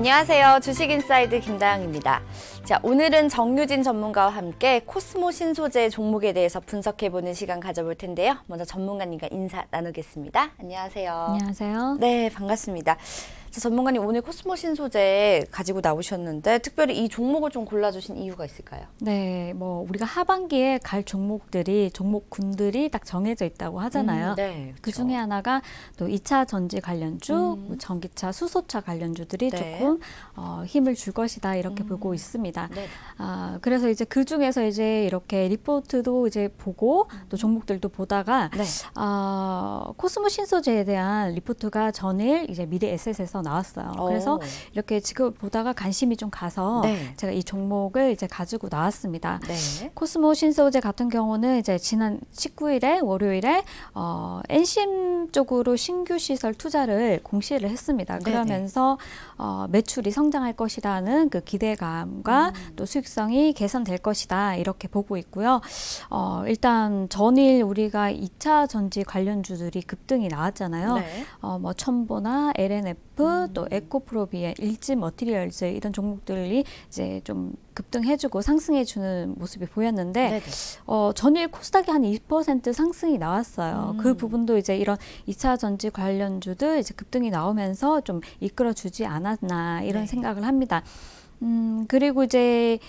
안녕하세요. 주식인사이드 김다영입니다. 자, 오늘은 정유진 전문가와 함께 코스모 신소재 종목에 대해서 분석해보는 시간 가져볼 텐데요. 먼저 전문가님과 인사 나누겠습니다. 안녕하세요. 안녕하세요. 네, 반갑습니다. 자, 전문가님 오늘 코스모 신소재 가지고 나오셨는데 특별히 이 종목을 좀 골라주신 이유가 있을까요? 네, 뭐 우리가 하반기에 갈 종목들이 종목군들이 딱 정해져 있다고 하잖아요. 네, 그렇죠. 그 중에 하나가 또 2차 전지 관련주, 뭐 전기차, 수소차 관련주들이 네. 조금 힘을 줄 것이다 이렇게 보고 있습니다. 네. 그래서 이제 그 중에서 이제 이렇게 리포트도 이제 보고 또 종목들도 보다가 네. 코스모 신소재에 대한 리포트가 전일 이제 미래에셋에서 나왔어요. 그래서 이렇게 지금 보다가 관심이 좀 가서 네. 제가 이 종목을 이제 가지고 나왔습니다. 네. 코스모 신소재 같은 경우는 이제 지난 19일에 월요일에 NCM 쪽으로 신규 시설 투자를 공시를 했습니다. 네네. 그러면서 매출이 성장할 것이라는 그 기대감과 또 수익성이 개선될 것이다 이렇게 보고 있고요. 일단 전일 우리가 2차 전지 관련주들이 급등이 나왔잖아요. 네. 뭐 첨보나 LNF 또 에코프로비에 일지 머티리얼즈 이런 종목들이 이제 좀 급등해주고 상승해주는 모습이 보였는데 네네. 전일 코스닥이 한 2% 상승이 나왔어요. 그 부분도 이제 이런 2차 전지 관련주들 이제 급등이 나오면서 좀 이끌어주지 않았나 이런 네. 생각을 합니다. 그리고 이제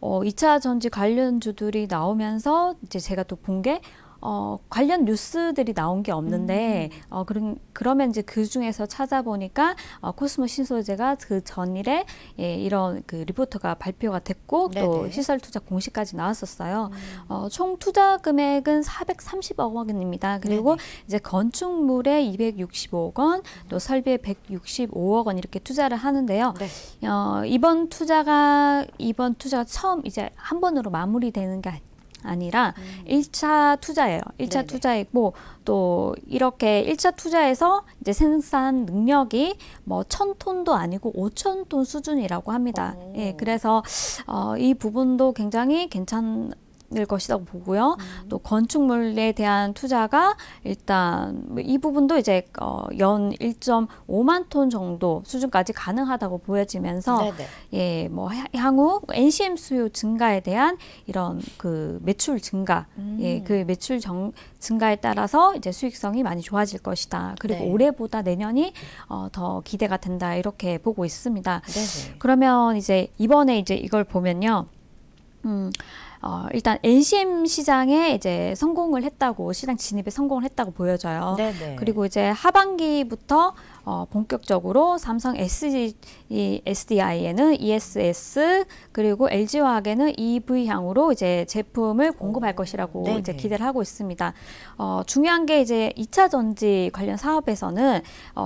2차 전지 관련주들이 나오면서 이제 제가 또 본 게 관련 뉴스들이 나온 게 없는데 그러면 이제 그 중에서 찾아보니까 코스모 신소재가 그 전일에 이런 그 리포트가 발표가 됐고 네네. 또 시설 투자 공시까지 나왔었어요. 총 투자 금액은 430억 원입니다. 그리고 네네. 이제 건축물에 265억 원, 또 설비에 165억 원 이렇게 투자를 하는데요. 네. 이번 투자가 처음 이제 한 번으로 마무리되는 게 아니라 1차 투자예요. 1차 네네. 투자이고 또 이렇게 1차 투자에서 이제 생산 능력이 뭐 1000톤도 아니고 5000톤 수준이라고 합니다. 예, 그래서 이 부분도 굉장히 괜찮을 것이라고 보고요. 또 건축물에 대한 투자가 일단 이 부분도 이제 연 1.5만 톤 정도 수준까지 가능하다고 보여지면서 네네. 예, 뭐 향후 NCM 수요 증가에 대한 이런 그 매출 증가, 예, 그 매출 증가에 따라서 이제 수익성이 많이 좋아질 것이다. 그리고 네. 올해보다 내년이 더 기대가 된다 이렇게 보고 있습니다. 네네. 그러면 이제 이번에 이제 이걸 보면요. 일단 NCM 시장에 이제 성공을 했다고 시장 진입에 성공을 했다고 보여져요. 네네. 그리고 이제 하반기부터 본격적으로 삼성 SDI에는 ESS 그리고 LG화학에는 EV향으로 이제 제품을 공급할 것이라고 네네. 이제 기대를 하고 있습니다. 중요한 게 이제 2차 전지 관련 사업에서는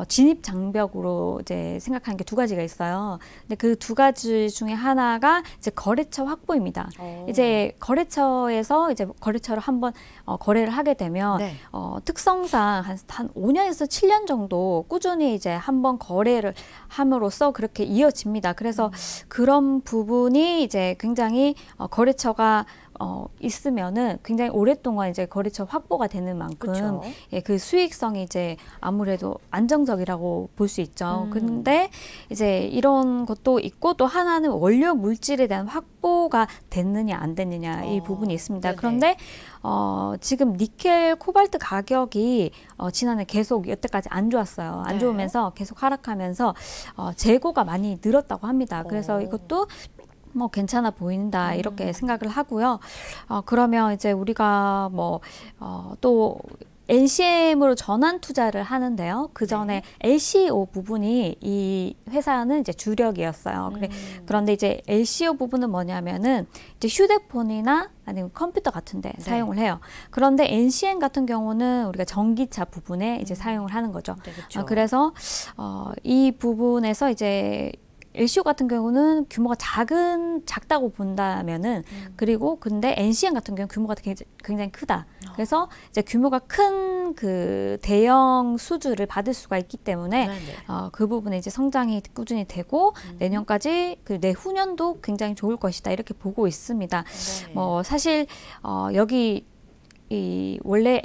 진입 장벽으로 이제 생각하는 게 두 가지가 있어요. 근데 그 두 가지 중에 하나가 이제 거래처 확보입니다. 이제 거래처에서 이제 거래처를 한번 거래를 하게 되면 네. 특성상 한 5년에서 7년 정도 꾸준히 이제 한번 거래를 함으로써 그렇게 이어집니다. 그래서 그런 부분이 이제 굉장히 거래처가 있으면은 굉장히 오랫동안 이제 거래처 확보가 되는 만큼 그쵸. 예, 그 수익성이 이제 아무래도 안정적이라고 볼 수 있죠. 근데 이제 이런 것도 있고 또 하나는 원료 물질에 대한 확보가 됐느냐 안 됐느냐 이 부분이 있습니다. 네네. 그런데 지금 니켈, 코발트 가격이 지난해 계속 여태까지 안 좋았어요. 안 네. 좋으면서 계속 하락하면서 재고가 많이 늘었다고 합니다. 그래서 이것도 뭐 괜찮아 보인다 이렇게 생각을 하고요. 그러면 이제 우리가 뭐 또 NCM으로 전환 투자를 하는데요. 그 전에 LCO 부분이 이 회사는 이제 주력이었어요. 그런데 이제 LCO 부분은 뭐냐면은 이제 휴대폰이나 아니면 컴퓨터 같은데 사용을 해요. 그런데 NCM 같은 경우는 우리가 전기차 부분에 이제 사용을 하는 거죠. 네, 그렇죠. 그래서 이 부분에서 이제 LCO 같은 경우는 규모가 작다고 본다면은 그리고 근데 NCM 같은 경우는 규모가 굉장히 크다. 그래서 이제 규모가 큰 그 대형 수주를 받을 수가 있기 때문에 그 부분에 이제 성장이 꾸준히 되고 내년까지 그 내후년도 굉장히 좋을 것이다 이렇게 보고 있습니다. 네. 뭐 사실 여기 이 원래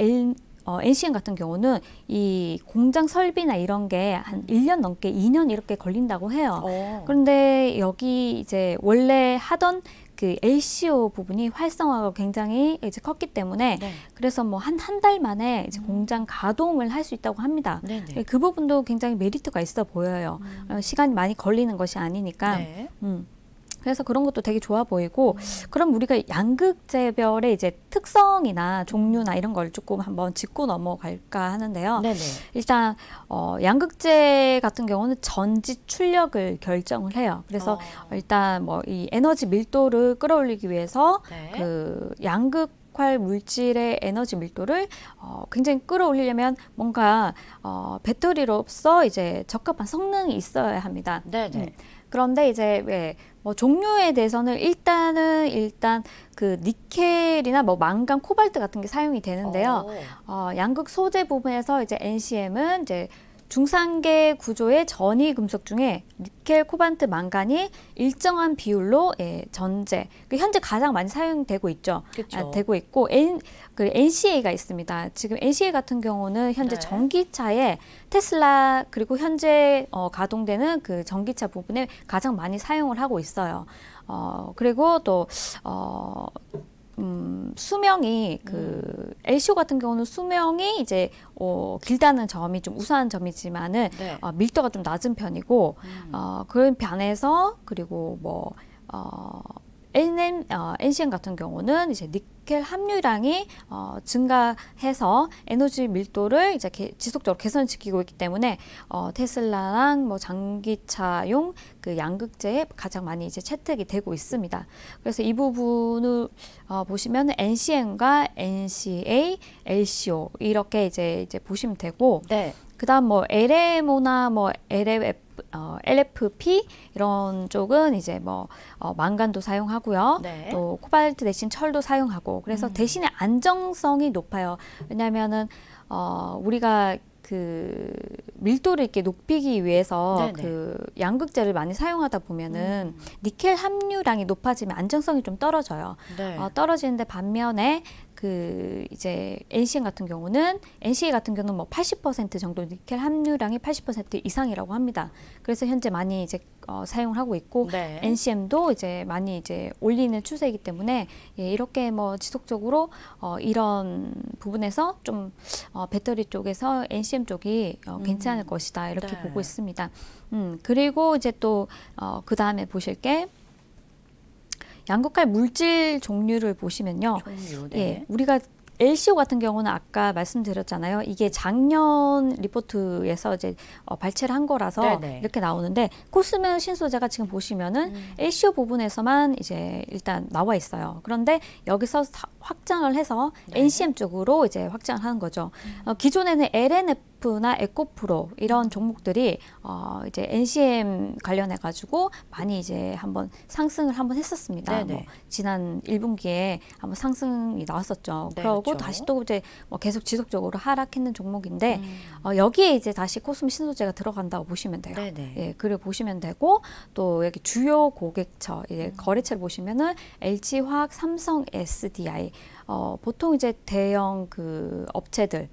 NCM 같은 경우는 이 공장 설비나 이런 게 한 1년 넘게 2년 이렇게 걸린다고 해요. 그런데 여기 이제 원래 하던 그 LCO 부분이 활성화가 굉장히 이제 컸기 때문에 네. 그래서 뭐 한 달 만에 이제 공장 가동을 할 수 있다고 합니다. 네네. 그 부분도 굉장히 메리트가 있어 보여요. 시간이 많이 걸리는 것이 아니니까. 네. 그래서 그런 것도 되게 좋아 보이고, 그럼 우리가 양극재별의 이제 특성이나 종류나 이런 걸 조금 한번 짚고 넘어갈까 하는데요. 네네. 일단 양극재 같은 경우는 전지 출력을 결정을 해요. 그래서 일단 뭐 이 에너지 밀도를 끌어올리기 위해서 네. 그 양극 물질의 에너지 밀도를 굉장히 끌어올리려면 뭔가 배터리로서 이제 적합한 성능이 있어야 합니다. 네네. 그런데 이제 뭐 종류에 대해서는 일단 그 니켈이나 뭐 망간, 코발트 같은 게 사용이 되는데요. 양극 소재 부분에서 이제 NCM은 이제 중상계 구조의 전이 금속 중에 니켈, 코발트, 망간이 일정한 비율로 전제, 현재 가장 많이 사용되고 있죠. 그쵸. 되고 있고 그 NCA가 있습니다. 지금 NCA 같은 경우는 현재 네. 전기차에 테슬라 그리고 현재 가동되는 그 전기차 부분에 가장 많이 사용을 하고 있어요. 그리고 또 수명이 그 LCO 같은 경우는 수명이 이제 길다는 점이 좀 우수한 점이지만은 네. 밀도가 좀 낮은 편이고 그런 반해서 그리고 뭐 NCM 같은 경우는 이제 니켈 함유량이 증가해서 에너지 밀도를 이제 지속적으로 개선시키고 있기 때문에 테슬라랑 뭐 전기차용 그 양극재에 가장 많이 이제 채택이 되고 있습니다. 그래서 이 부분을 보시면 NCM과 NCA, LCO 이렇게 이제 보시면 되고, 네. 그다음 뭐 LMO나 뭐 LFP 이런 쪽은 이제 뭐 망간도 사용하고요. 네. 또 코발트 대신 철도 사용하고, 그래서 대신에 안정성이 높아요. 왜냐하면은 우리가 그 밀도를 이렇게 높이기 위해서 네네. 그 양극재를 많이 사용하다 보면은 니켈 함유량이 높아지면 안정성이 좀 떨어져요. 네. 떨어지는데 반면에 그 이제 NCA 같은 경우는 뭐 80% 정도 니켈 함유량이 80% 이상이라고 합니다. 그래서 현재 많이 이제 사용을 하고 있고, 네. NCM도 이제 많이 이제 올리는 추세이기 때문에 이렇게 뭐 지속적으로 이런 부분에서 좀 배터리 쪽에서 NCM 쪽이 괜찮을 것이다 이렇게 네. 보고 있습니다. 그리고 이제 또 그 다음에 보실 게 양극할 물질 종류를 보시면요. 종류, 네. 예, 우리가 LCO 같은 경우는 아까 말씀드렸잖아요. 이게 작년 리포트에서 이제 발췌를 한 거라서 네네. 이렇게 나오는데, 코스메 신소재가 지금 보시면은 LCO 부분에서만 이제 일단 나와 있어요. 그런데 여기서 확장을 해서 네. NCM 쪽으로 이제 확장을 하는 거죠. 기존에는 LNF나 에코프로 이런 종목들이 이제 NCM 관련해 가지고 많이 이제 한번 상승을 한번 했었습니다. 네네. 뭐 지난 1분기에 한번 상승이 나왔었죠. 네, 그러고 그렇죠. 다시 또 이제 뭐 계속 지속적으로 하락했는 종목인데 여기에 이제 다시 코스메 신소재가 들어간다고 보시면 돼요. 네네. 예, 그리고 보시면 되고, 또 여기 주요 고객처 거래처를 보시면은 LG화학, 삼성, SDI 보통 이제 대형 그 업체들,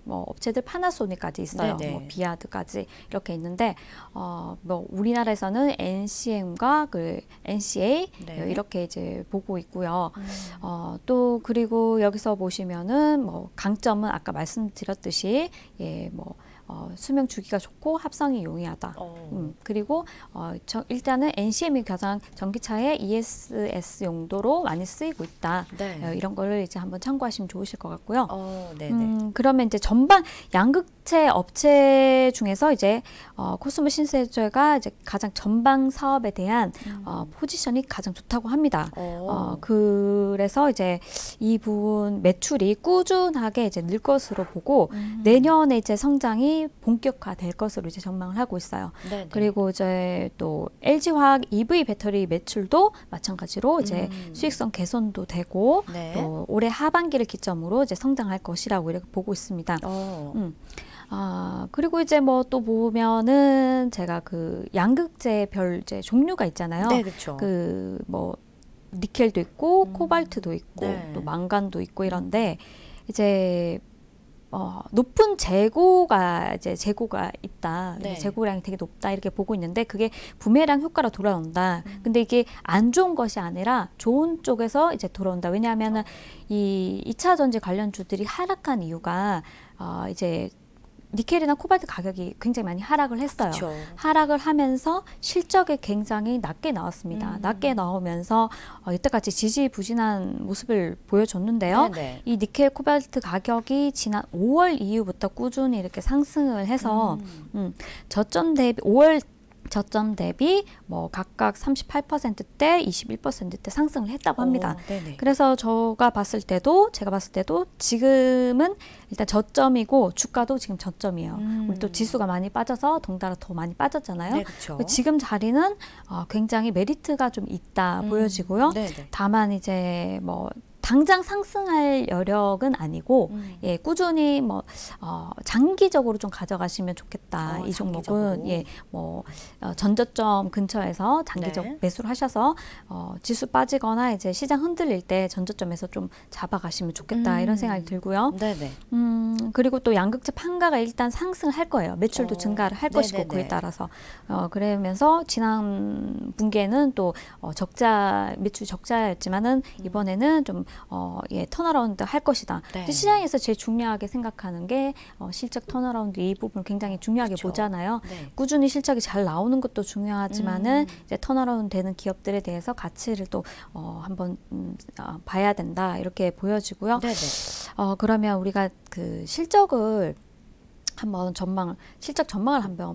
뭐 업체들 파나소닉까지 있어요. 네네. 뭐 비아드까지 이렇게 있는데, 뭐 우리나라에서는 NCM과 그 NCA 네. 이렇게 이제 보고 있고요. 또 그리고 여기서 보시면은 뭐 강점은 아까 말씀드렸듯이 뭐 수명 주기가 좋고 합성이 용이하다. 그리고 일단은 NCM이 가장 전기차의 ESS 용도로 많이 쓰이고 있다. 네. 이런 거를 이제 한번 참고하시면 좋으실 것 같고요. 네네. 그러면 이제 전반 양극재 업체 중에서 이제 코스모 신소재가 이제 가장 전방 사업에 대한 포지션이 가장 좋다고 합니다. 그래서 이제 이 부분 매출이 꾸준하게 이제 늘 것으로 보고, 내년에 이제 성장이 본격화될 것으로 이제 전망을 하고 있어요. 네네. 그리고 이제 또 LG화학 EV 배터리 매출도 마찬가지로 이제 수익성 개선도 되고, 네. 또 올해 하반기를 기점으로 이제 성장할 것이라고 이렇게 보고 있습니다. 그리고 이제 뭐 또 보면은 제가 그 양극재별 이제 종류가 있잖아요. 네, 그렇죠. 그 뭐 니켈도 있고 코발트도 있고 네. 또 망간도 있고 이런데, 이제 높은 재고가 있다. 네. 재고량이 되게 높다 이렇게 보고 있는데 그게 부메랑 효과로 돌아온다. 근데 이게 안 좋은 것이 아니라 좋은 쪽에서 이제 돌아온다. 왜냐하면은 이 2차 전지 관련주들이 하락한 이유가 이제 니켈이나 코발트 가격이 굉장히 많이 하락을 했어요. 그쵸. 하락을 하면서 실적이 굉장히 낮게 나왔습니다. 낮게 나오면서 이때까지 지지부진한 모습을 보여줬는데요. 네네. 이 니켈, 코발트 가격이 지난 5월 이후부터 꾸준히 이렇게 상승을 해서 저점 대비 5월 저점 대비 뭐 각각 38%대, 21%대 상승을 했다고 합니다. 네네. 그래서 제가 봤을 때도 지금은 일단 저점이고 주가도 지금 저점이에요. 우리 또 지수가 많이 빠져서 덩달아 더 많이 빠졌잖아요. 네, 그쵸. 지금 자리는 굉장히 메리트가 좀 있다 보여지고요. 네네. 다만 이제 뭐 당장 상승할 여력은 아니고 예, 꾸준히 뭐 장기적으로 좀 가져가시면 좋겠다. 이 종목은 장기적으로. 예, 뭐 전저점 근처에서 장기적 네. 매수를 하셔서 지수 빠지거나 이제 시장 흔들릴 때 전저점에서 좀 잡아가시면 좋겠다. 이런 생각이 들고요. 네네. 그리고 또 양극재 판가가 일단 상승할 거예요. 매출도 증가를 할 것이고 네네네. 그에 따라서 그러면서 지난 분기에는 또 매출이 적자였지만은 이번에는 좀 턴어라운드 할 것이다. 네. 시장에서 제일 중요하게 생각하는 게 실적 턴어라운드 이 부분을 굉장히 중요하게 그쵸. 보잖아요. 네. 꾸준히 실적이 잘 나오는 것도 중요하지만은 이제 턴어라운드 되는 기업들에 대해서 가치를 또 한번 봐야 된다 이렇게 보여지고요. 네네. 그러면 우리가 그 실적 전망을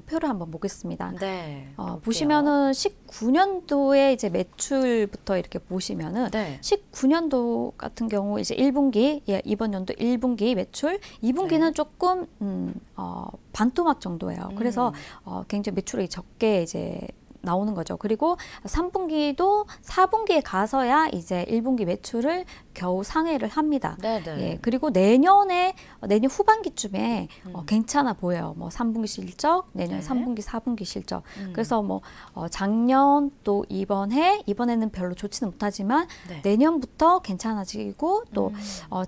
표를 한번 보겠습니다. 네. 보시면은 19년도에 이제 매출부터 이렇게 보시면은 네. 19년도 같은 경우 이제 1분기, 이번 연도 1분기 매출, 2분기는 네. 조금 반토막 정도예요. 그래서 굉장히 매출이 적게 이제 나오는 거죠. 그리고 3분기도 4분기에 가서야 이제 1분기 매출을 겨우 상회를 합니다. 네네. 예, 그리고 내년 후반기쯤에 괜찮아 보여요. 뭐 3분기 실적, 내년 네. 3분기, 4분기 실적. 그래서 뭐 작년 또 이번에는 별로 좋지는 못하지만 네. 내년부터 괜찮아지고 또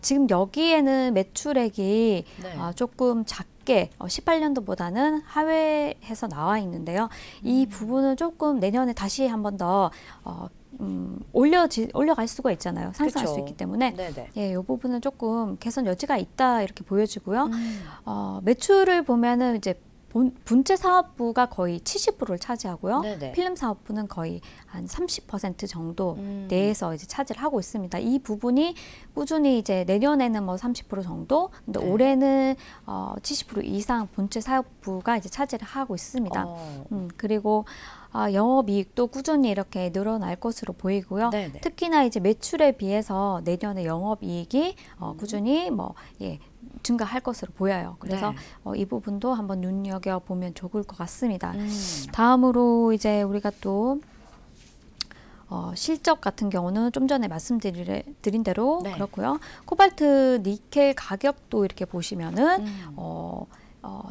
지금 여기에는 매출액이 네. 조금 작게 18년도보다는 하회해서 나와 있는데요. 이 부분은 조금 내년에 다시 한 번 더 올려갈 수가 있잖아요. 상승할 그쵸. 수 있기 때문에 네네. 예, 이 부분은 조금 개선 여지가 있다 이렇게 보여지고요. 매출을 보면은 이제 분체 사업부가 거의 70%를 차지하고요. 네네. 필름 사업부는 거의 한 30% 정도 내에서 이제 차지를 하고 있습니다. 이 부분이 꾸준히 이제 내년에는 뭐 30% 정도, 근데 네. 올해는 70% 이상 본체 사업부가 이제 차지를 하고 있습니다. 그리고 영업이익도 꾸준히 이렇게 늘어날 것으로 보이고요. 네네. 특히나 이제 매출에 비해서 내년에 영업이익이 꾸준히 증가할 것으로 보여요. 그래서 네. 이 부분도 한번 눈여겨 보면 좋을 것 같습니다. 다음으로 이제 우리가 또 실적 같은 경우는 좀 전에 말씀드린 대로 네. 그렇고요. 코발트, 니켈 가격도 이렇게 보시면은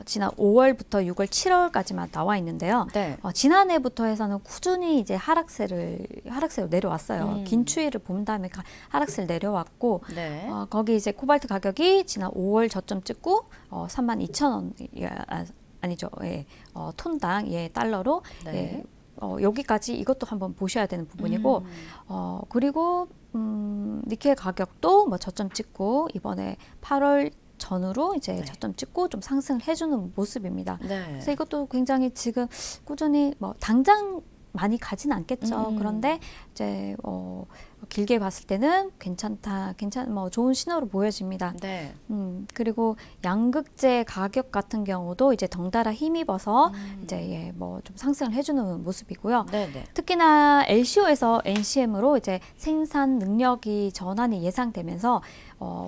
지난 5월부터 6월, 7월까지만 나와 있는데요. 네. 지난해부터 해서는 꾸준히 이제 하락세로 내려왔어요. 긴 추이를 본 다음에 하락세를 내려왔고, 네. 거기 이제 코발트 가격이 지난 5월 저점 찍고 32,000원 아니죠. 예, 톤당 달러로 네. 예, 여기까지 이것도 한번 보셔야 되는 부분이고, 그리고 니켈 가격도 뭐 저점 찍고 이번에 8월 전후로 이제 네. 저점 찍고 좀 상승을 해주는 모습입니다. 네. 그래서 이것도 굉장히 지금 꾸준히 뭐 당장 많이 가진 않겠죠. 그런데 이제 길게 봤을 때는 뭐 좋은 신호로 보여집니다. 네. 그리고 양극재 가격 같은 경우도 이제 덩달아 힘입어서 이제 뭐 좀 상승을 해주는 모습이고요. 네네. 특히나 LCO에서 NCM으로 이제 생산 능력이 전환이 예상되면서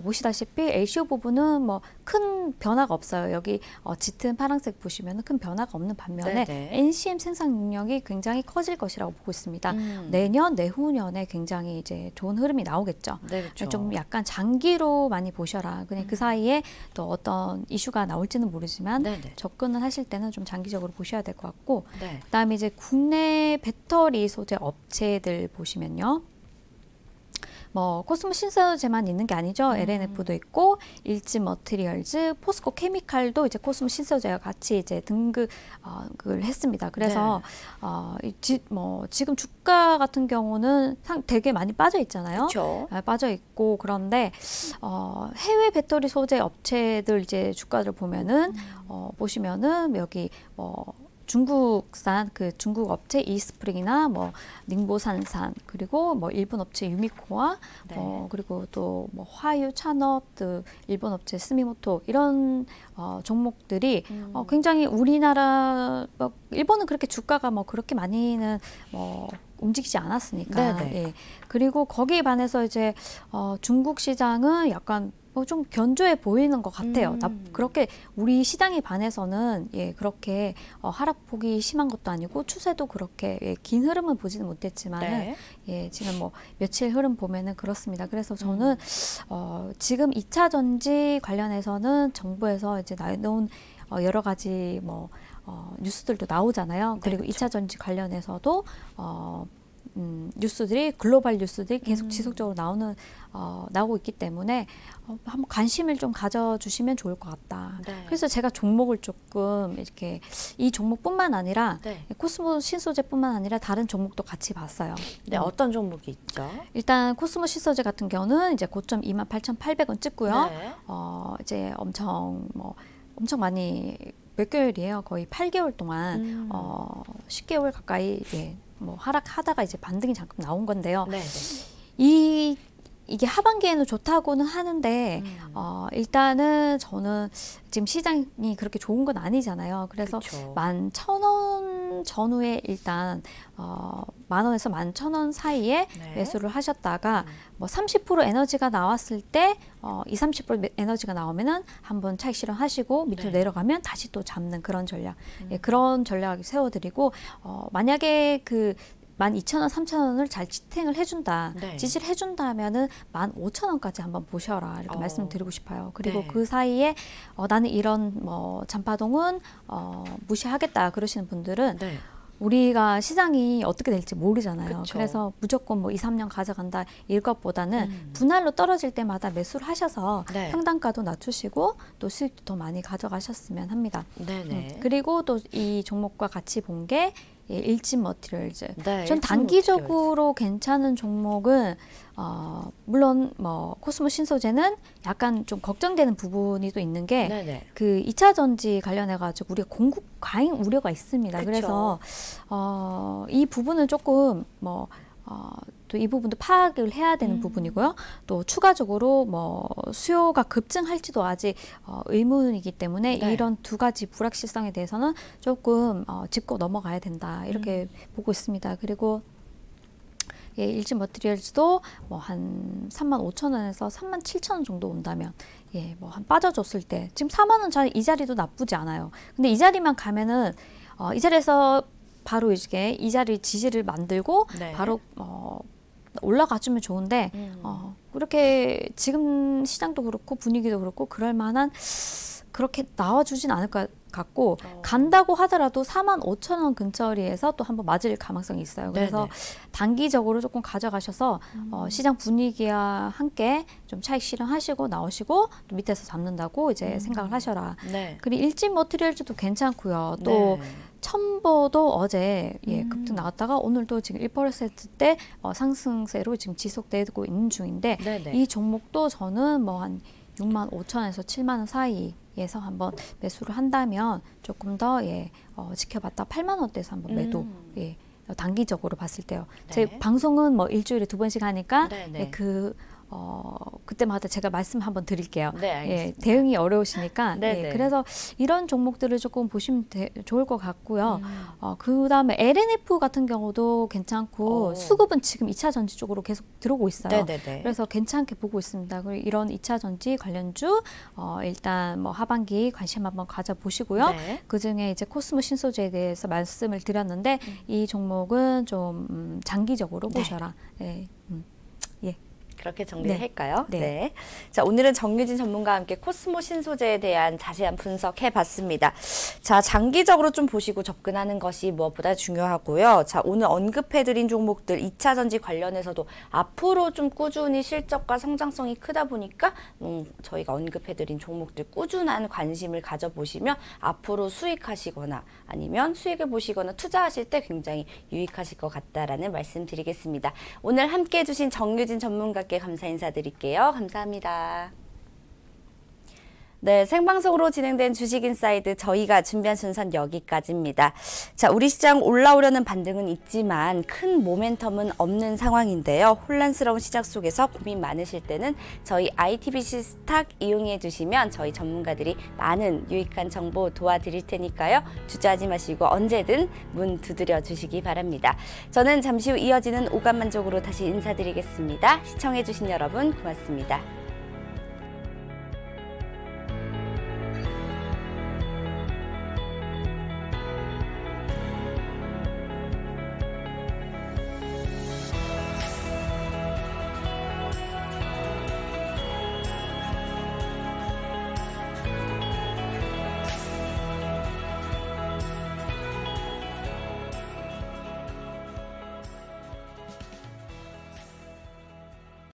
보시다시피 LCO 부분은 뭐 큰 변화가 없어요. 여기 짙은 파란색 보시면 큰 변화가 없는 반면에 네네. NCM 생산 능력이 굉장히 커질 것이라고 보고 있습니다. 내년, 내후년에 굉장히 이제 좋은 흐름이 나오겠죠. 네, 그렇죠. 좀 약간 장기로 많이 보셔라. 그냥 그 사이에 또 어떤 이슈가 나올지는 모르지만 네네. 접근을 하실 때는 좀 장기적으로 보셔야 될 것 같고, 네. 그다음에 이제 국내 배터리 소재 업체들 보시면요. 뭐 코스모 신소재만 있는 게 아니죠. LNF도 있고 일진 머티리얼즈, 포스코 케미칼도 이제 코스모 신소재와 같이 이제 등급을 했습니다. 그래서 지금 주가 같은 경우는 되게 많이 빠져 있잖아요. 그쵸. 빠져 있고 그런데 해외 배터리 소재 업체들 이제 주가를 보면은 보시면은 여기 중국산 그 중국 업체 이스프링이나 뭐 닝보산산 그리고 뭐 일본 업체 유미코와 그리고 또 뭐 화유 찬업 또 일본 업체 스미모토 이런 종목들이 굉장히 우리나라 일본은 그렇게 주가가 뭐 그렇게 많이는 움직이지 않았으니까 예. 그리고 거기에 반해서 이제 중국 시장은 약간 좀 견조해 보이는 것 같아요. 그렇게 우리 시장에 반해서는 그렇게 하락폭이 심한 것도 아니고 추세도 그렇게 긴 흐름은 보지는 못했지만은 지금 뭐 며칠 흐름 보면은 그렇습니다. 그래서 저는 지금 2차 전지 관련해서는 정부에서 이제 나온 여러 가지 뉴스들도 나오잖아요. 그리고 그렇죠. 2차 전지 관련해서도 뉴스들이 글로벌 뉴스들이 계속 지속적으로 나오고 있기 때문에 한번 관심을 좀 가져주시면 좋을 것 같다. 그래서 제가 종목을 조금 이렇게 이 종목뿐만 아니라 코스모 신소재뿐만 아니라 다른 종목도 같이 봤어요. 네, 어떤 종목이 있죠? 일단 코스모 신소재 같은 경우는 이제 고점 28,800원 찍고요. 이제 엄청 많이 몇 개월이에요. 거의 8개월 동안 10개월 가까이 하락하다가 이제 반등이 잠깐 나온 건데요. 이게 하반기에는 좋다고는 하는데 일단은 저는 지금 시장이 그렇게 좋은 건 아니잖아요. 그래서 11,000원 전후에 일단 10,000원에서 11,000원 사이에 매수를 하셨다가 뭐 30% 에너지가 나왔을 때 20-30% 에너지가 나오면은 한번 차익 실현하시고 밑으로 내려가면 다시 또 잡는 그런 전략, 그런 전략을 세워드리고 만약에 그 12,000원, 3,000원을 잘 지탱을 해준다, 지지를 해준다면은 15,000원까지 한번 보셔라 이렇게 말씀드리고 싶어요. 그리고 그 사이에 나는 이런 잔파동은 무시하겠다 그러시는 분들은 우리가 시장이 어떻게 될지 모르잖아요. 그래서 무조건 2, 3년 가져간다 이것보다는 분할로 떨어질 때마다 매수를 하셔서 평단가도 낮추시고 또 수익도 더 많이 가져가셨으면 합니다. 그리고 또 이 종목과 같이 본 게 일진 머티리얼즈. 전 단기적으로 괜찮은 종목은 물론 코스모 신소재는 약간 좀 걱정되는 부분이 또 있는 게 그 2차 전지 관련해 가지고 우리가 공급 과잉 우려가 있습니다. 그래서 이 부분은 조금 또 이 부분도 파악을 해야 되는 부분이고요. 또 추가적으로 수요가 급증할지도 아직 의문이기 때문에 이런 두 가지 불확실성에 대해서는 조금 짚고 넘어가야 된다 이렇게 보고 있습니다. 그리고 일진 머티리얼즈도 한 35,000원에서 37,000원 정도 온다면 한 빠져줬을 때 지금 4만 원 이 자리도 나쁘지 않아요. 근데 이 자리만 가면은 이 자리에서 바로 이렇게 이 자리 지지를 만들고 바로 올라가주면 좋은데 그렇게 지금 시장도 그렇고 분위기도 그렇고 그럴 만한 그렇게 나와주진 않을 것 같고 간다고 하더라도 45,000원 근처리에서 또 한번 맞을 가능성이 있어요. 그래서 단기적으로 조금 가져가셔서 시장 분위기와 함께 좀 차익 실현하시고 나오시고 또 밑에서 잡는다고 이제 생각을 하셔라. 그리고 일진 머티리얼즈도 괜찮고요. 또 첨보도 어제 급등 나왔다가 오늘도 지금 1%대 상승세로 지금 지속되고 있는 중인데 이 종목도 저는 한 65,000원에서 7만 원 사이에서 한번 매수를 한다면 조금 더 지켜봤다 8만 원대에서 한번 매도 단기적으로 봤을 때요. 제 방송은 일주일에 2번씩 하니까 그때마다 제가 말씀 한번 드릴게요. 대응이 어려우시니까. 그래서 이런 종목들을 조금 보시면 좋을 것 같고요. 그 다음에 LNF 같은 경우도 괜찮고 수급은 지금 2차 전지 쪽으로 계속 들어오고 있어요. 그래서 괜찮게 보고 있습니다. 그리고 이런 2차 전지 관련주 일단 하반기 관심 한번 가져보시고요. 그중에 이제 코스모 신소재에 대해서 말씀을 드렸는데 이 종목은 좀 장기적으로 보셔라. 그렇게 정리할까요? 네. 자, 오늘은 정유진 전문가와 함께 코스모 신소재에 대한 자세한 분석해봤습니다. 자, 장기적으로 좀 보시고 접근하는 것이 무엇보다 중요하고요. 자, 오늘 언급해드린 종목들 2차 전지 관련해서도 앞으로 좀 꾸준히 실적과 성장성이 크다 보니까 저희가 언급해드린 종목들 꾸준한 관심을 가져보시면 앞으로 수익하시거나 아니면 수익을 보시거나 투자하실 때 굉장히 유익하실 것 같다라는 말씀 드리겠습니다. 오늘 함께 해주신 정유진 전문가께 감사 인사드릴게요. 감사합니다. 네, 생방송으로 진행된 주식인사이드 저희가 준비한 순서는 여기까지입니다. 자, 우리 시장 올라오려는 반등은 있지만 큰 모멘텀은 없는 상황인데요. 혼란스러운 시장 속에서 고민 많으실 때는 저희 ITBC 스탁 이용해 주시면 저희 전문가들이 많은 유익한 정보 도와드릴 테니까요. 주저하지 마시고 언제든 문 두드려 주시기 바랍니다. 저는 잠시 후 이어지는 오감만족으로 다시 인사드리겠습니다. 시청해 주신 여러분 고맙습니다.